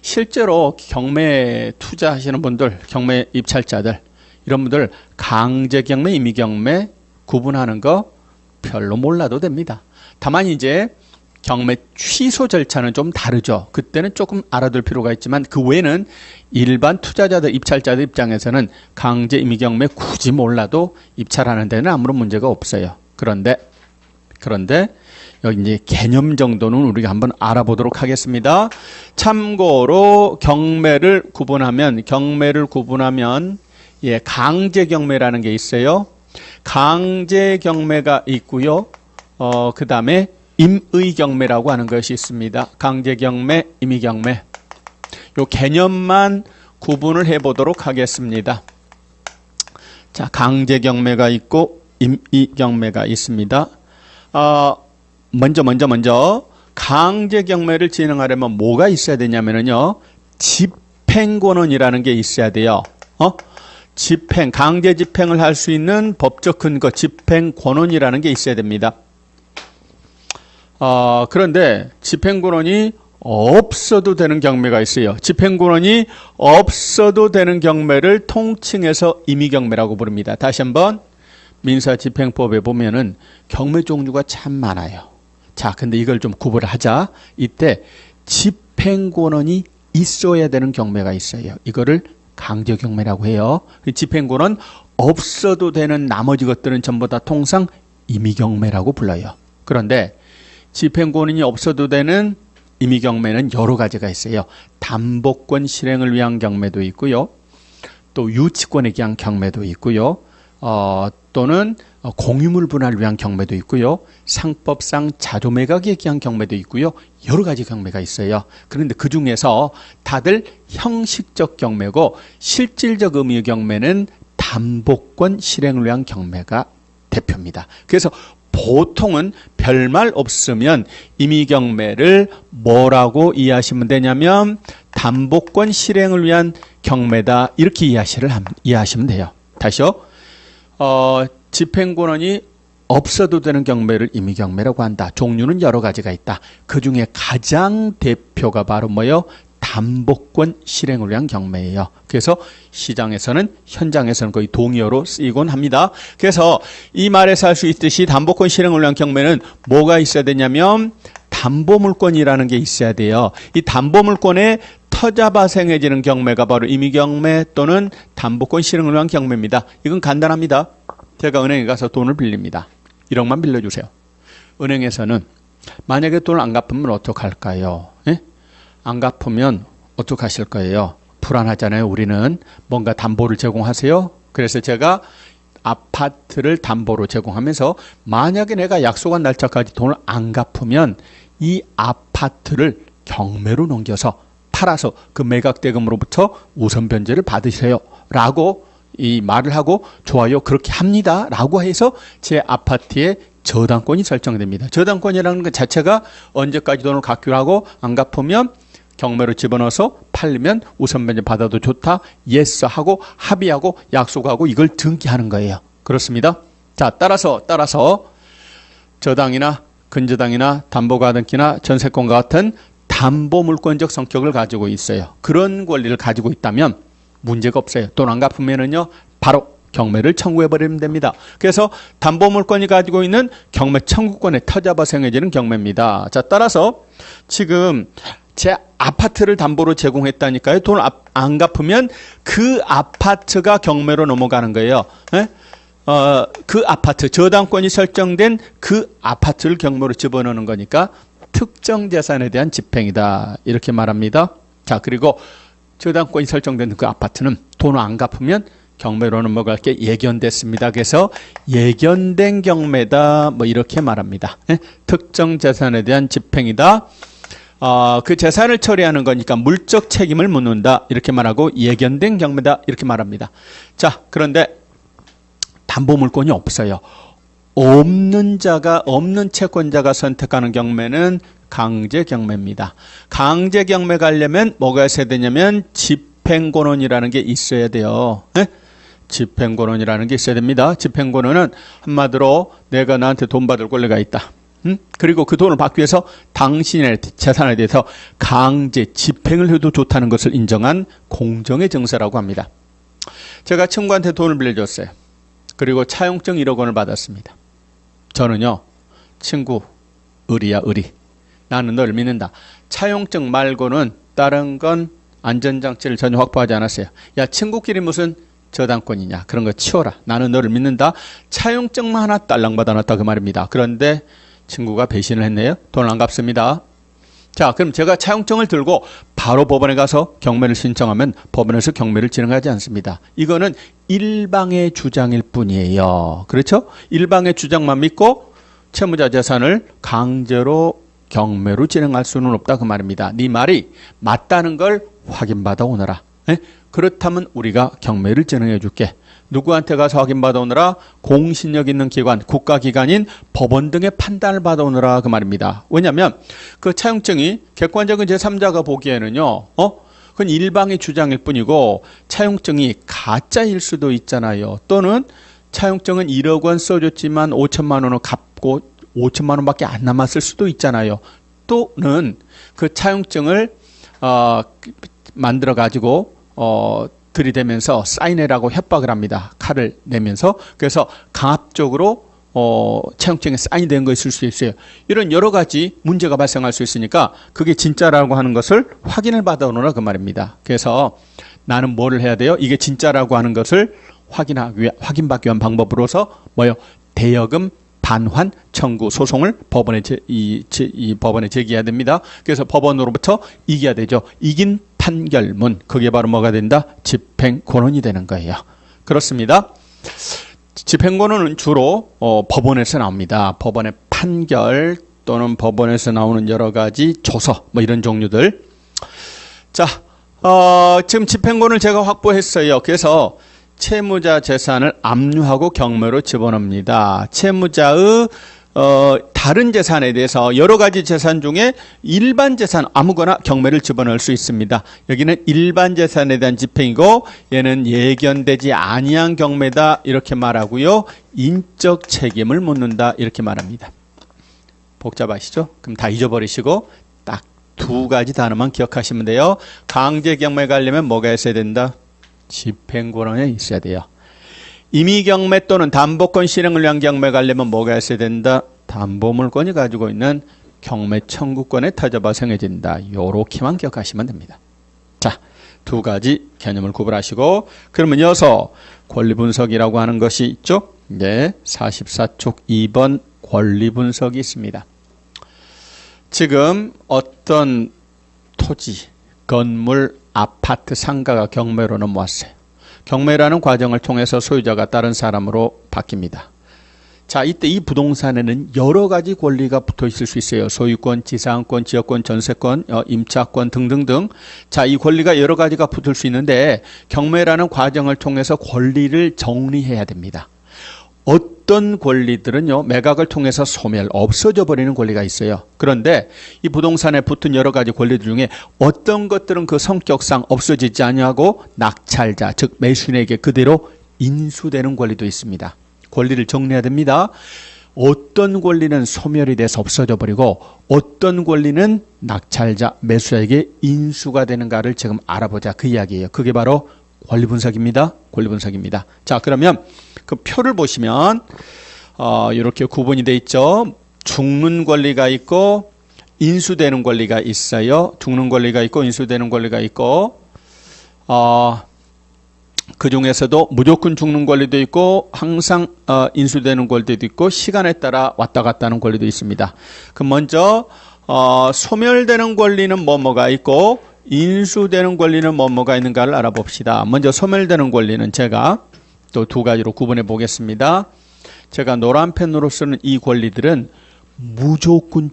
실제로 경매 투자하시는 분들, 경매 입찰자들, 이런 분들 강제 경매, 임의 경매 구분하는 거 별로 몰라도 됩니다. 다만 이제 경매 취소 절차는 좀 다르죠. 그때는 조금 알아둘 필요가 있지만 그 외에는 일반 투자자들, 입찰자들 입장에서는 강제 임의 경매 굳이 몰라도 입찰하는 데는 아무런 문제가 없어요. 그런데 여기 이제 개념 정도는 우리가 한번 알아보도록 하겠습니다. 참고로 경매를 구분하면 예, 강제 경매라는 게 있어요. 강제 경매가 있고요. 그 다음에 임의 경매라고 하는 것이 있습니다. 강제 경매, 임의 경매. 요 개념만 구분을 해 보도록 하겠습니다. 자, 강제 경매가 있고 임의 경매가 있습니다. 먼저 강제 경매를 진행하려면 뭐가 있어야 되냐면요. 집행권원이라는 게 있어야 돼요. 강제 집행을 할 수 있는 법적 근거, 집행권원이라는 게 있어야 됩니다. 그런데 집행권원이 없어도 되는 경매가 있어요. 집행권원이 없어도 되는 경매를 통칭해서 임의경매라고 부릅니다. 다시 한번 민사집행법에 보면은 경매 종류가 참 많아요. 자, 근데 이걸 좀 구분하자. 이때 집행권원이 있어야 되는 경매가 있어요. 이거를 강제경매라고 해요. 집행권원 없어도 되는 나머지 것들은 전부 다 통상 임의경매라고 불러요. 그런데 집행권이 없어도 되는 임의경매는 여러 가지가 있어요. 담보권 실행을 위한 경매도 있고요. 또 유치권에 대한 경매도 있고요. 또는 공유물 분할을 위한 경매도 있고요. 상법상 자조매각에 대한 경매도 있고요. 여러 가지 경매가 있어요. 그런데 그 중에서 다들 형식적 경매고 실질적 의미의 경매는 담보권 실행을 위한 경매가 대표입니다. 그래서 보통은 별말 없으면 임의경매를 뭐라고 이해하시면 되냐면 담보권 실행을 위한 경매다, 이렇게 이해하시면 돼요. 다시요. 집행권원이 없어도 되는 경매를 임의경매라고 한다. 종류는 여러 가지가 있다. 그 중에 가장 대표가 바로 뭐예요? 담보권 실행을 위한 경매예요. 그래서 시장에서는, 현장에서는 거의 동의어로 쓰이곤 합니다. 그래서 이 말에서 할 수 있듯이 담보권 실행을 위한 경매는 뭐가 있어야 되냐면 담보물권이라는 게 있어야 돼요. 이 담보물권에 터자 발생해지는 경매가 바로 임의경매 또는 담보권 실행을 위한 경매입니다. 이건 간단합니다. 제가 은행에 가서 돈을 빌립니다. 1억만 빌려주세요. 은행에서는 만약에 돈을 안 갚으면 어떡할까요? 예? 안 갚으면 어떡하실 거예요? 불안하잖아요. 우리는 뭔가 담보를 제공하세요. 그래서 제가 아파트를 담보로 제공하면서 만약에 내가 약속한 날짜까지 돈을 안 갚으면 이 아파트를 경매로 넘겨서 팔아서 그 매각대금으로부터 우선 변제를 받으세요 라고 이 말을 하고 좋아요, 그렇게 합니다 라고 해서 제 아파트에 저당권이 설정됩니다. 저당권이라는 것 자체가 언제까지 돈을 갚기로 하고 안 갚으면 경매로 집어넣어서 팔리면 우선 변제 받아도 좋다, 예스 하고 합의하고 약속하고 이걸 등기하는 거예요. 그렇습니다. 자, 따라서 저당이나 근저당이나 담보가등기나 전세권과 같은 담보물권적 성격을 가지고 있어요. 그런 권리를 가지고 있다면 문제가 없어요. 돈 안 갚으면은요 바로 경매를 청구해버리면 됩니다. 그래서 담보물권이 가지고 있는 경매 청구권에 터자 발생해지는 경매입니다. 자, 따라서 지금 제 아파트를 담보로 제공했다니까요. 돈을 안 갚으면 그 아파트가 경매로 넘어가는 거예요. 예? 그 아파트, 저당권이 설정된 그 아파트를 경매로 집어넣는 거니까 특정 재산에 대한 집행이다, 이렇게 말합니다. 자, 그리고 저당권이 설정된 그 아파트는 돈을 안 갚으면 경매로 넘어갈 게 예견됐습니다. 그래서 예견된 경매다, 뭐 이렇게 말합니다. 예? 특정 재산에 대한 집행이다. 그 재산을 처리하는 거니까 물적 책임을 묻는다, 이렇게 말하고 예견된 경매다, 이렇게 말합니다. 자, 그런데 담보물권이 없어요. 없는 채권자가 선택하는 경매는 강제경매입니다. 강제경매 가려면 뭐가 있어야 되냐면 집행권원이라는 게 있어야 돼요. 네? 집행권원이라는 게 있어야 됩니다. 집행권원은 한마디로 내가 나한테 돈 받을 권리가 있다. 그리고 그 돈을 받기 위해서 당신의 재산에 대해서 강제 집행을 해도 좋다는 것을 인정한 공정의 정서라고 합니다. 제가 친구한테 돈을 빌려줬어요. 그리고 차용증 1억 원을 받았습니다. 저는요, 친구, 의리야, 의리. 나는 널 믿는다. 차용증 말고는 다른 건 안전장치를 전혀 확보하지 않았어요. 야, 친구끼리 무슨 저당권이냐. 그런 거 치워라. 나는 너를 믿는다. 차용증만 하나 딸랑 받아놨다 그 말입니다. 그런데 친구가 배신을 했네요. 돈을 안 갚습니다. 자, 그럼 제가 차용증을 들고 바로 법원에 가서 경매를 신청하면 법원에서 경매를 진행하지 않습니다. 이거는 일방의 주장일 뿐이에요. 그렇죠? 일방의 주장만 믿고 채무자 재산을 강제로 경매로 진행할 수는 없다 그 말입니다. 네 말이 맞다는 걸 확인받아 오너라. 그렇다면 우리가 경매를 진행해 줄게. 누구한테 가서 확인받아 오느라? 공신력 있는 기관, 국가기관인 법원 등의 판단을 받아 오느라 그 말입니다. 왜냐하면 그 차용증이 객관적인 제3자가 보기에는요, 그건 일방의 주장일 뿐이고 차용증이 가짜일 수도 있잖아요. 또는 차용증은 1억 원 써줬지만 5천만 원을 갚고 5천만 원밖에 안 남았을 수도 있잖아요. 또는 그 차용증을 만들어 가지고 들이대면서 사인해라고 협박을 합니다. 칼을 내면서. 그래서 강압적으로 차용증에 사인된 거 있을 수 있어요. 이런 여러 가지 문제가 발생할 수 있으니까 그게 진짜라고 하는 것을 확인을 받아오느라 그 말입니다. 그래서 나는 뭐를 해야 돼요? 이게 진짜라고 하는 것을 확인받기 위한 방법으로서 뭐요? 대여금 반환 청구 소송을 법원에 법원에 제기해야 됩니다. 그래서 법원으로부터 이겨야 되죠. 이긴 판결문, 그게 바로 뭐가 된다? 집행권원이 되는 거예요. 그렇습니다. 집행권원은 주로 법원에서 나옵니다. 법원의 판결 또는 법원에서 나오는 여러 가지 조서 뭐 이런 종류들. 자, 지금 집행권을 제가 확보했어요. 그래서 채무자 재산을 압류하고 경매로 집어넣습니다. 채무자의 다른 재산에 대해서 여러 가지 재산 중에 일반 재산 아무거나 경매를 집어넣을 수 있습니다. 여기는 일반 재산에 대한 집행이고 얘는 예견되지 아니한 경매다 이렇게 말하고요. 인적 책임을 묻는다 이렇게 말합니다. 복잡하시죠? 그럼 다 잊어버리시고 딱 2가지 단어만 기억하시면 돼요. 강제 경매 가려면 뭐가 있어야 된다? 집행권원에 있어야 돼요. 임의경매 또는 담보권 실행을 위한 경매 가려면 뭐가 있어야 된다? 담보물권이 가지고 있는 경매 청구권의 타자가 생겨진다. 요렇게만 기억하시면 됩니다. 자, 2가지 개념을 구분하시고 그러면 이어서 권리분석이라고 하는 것이 있죠. 네, 44쪽 2번 권리분석이 있습니다. 지금 어떤 토지, 건물, 아파트, 상가가 경매로 넘어왔어요. 경매라는 과정을 통해서 소유자가 다른 사람으로 바뀝니다. 자, 이때 이 부동산에는 여러 가지 권리가 붙어 있을 수 있어요. 소유권, 지상권, 지역권, 전세권, 임차권 등등등. 자, 이 권리가 여러 가지가 붙을 수 있는데 경매라는 과정을 통해서 권리를 정리해야 됩니다. 어떤 권리들은요, 매각을 통해서 소멸, 없어져 버리는 권리가 있어요. 그런데 이 부동산에 붙은 여러 가지 권리들 중에 어떤 것들은 그 성격상 없어지지 아니하고 낙찰자, 즉 매수인에게 그대로 인수되는 권리도 있습니다. 권리를 정리해야 됩니다. 어떤 권리는 소멸이 돼서 없어져 버리고 어떤 권리는 낙찰자, 매수자에게 인수가 되는가를 지금 알아보자 그 이야기예요. 그게 바로 권리분석입니다. 권리분석입니다. 자, 그러면 그 표를 보시면 이렇게 구분이 돼 있죠. 죽는 권리가 있고 인수되는 권리가 있어요. 죽는 권리가 있고 인수되는 권리가 있고 그 중에서도 무조건 죽는 권리도 있고 항상 인수되는 권리도 있고 시간에 따라 왔다 갔다 하는 권리도 있습니다. 그럼 먼저 소멸되는 권리는 뭐가 있고 인수되는 권리는 뭐가 있는가를 알아봅시다. 먼저 소멸되는 권리는 제가 또 2가지로 구분해 보겠습니다. 제가 노란 펜으로 쓰는 이 권리들은 무조건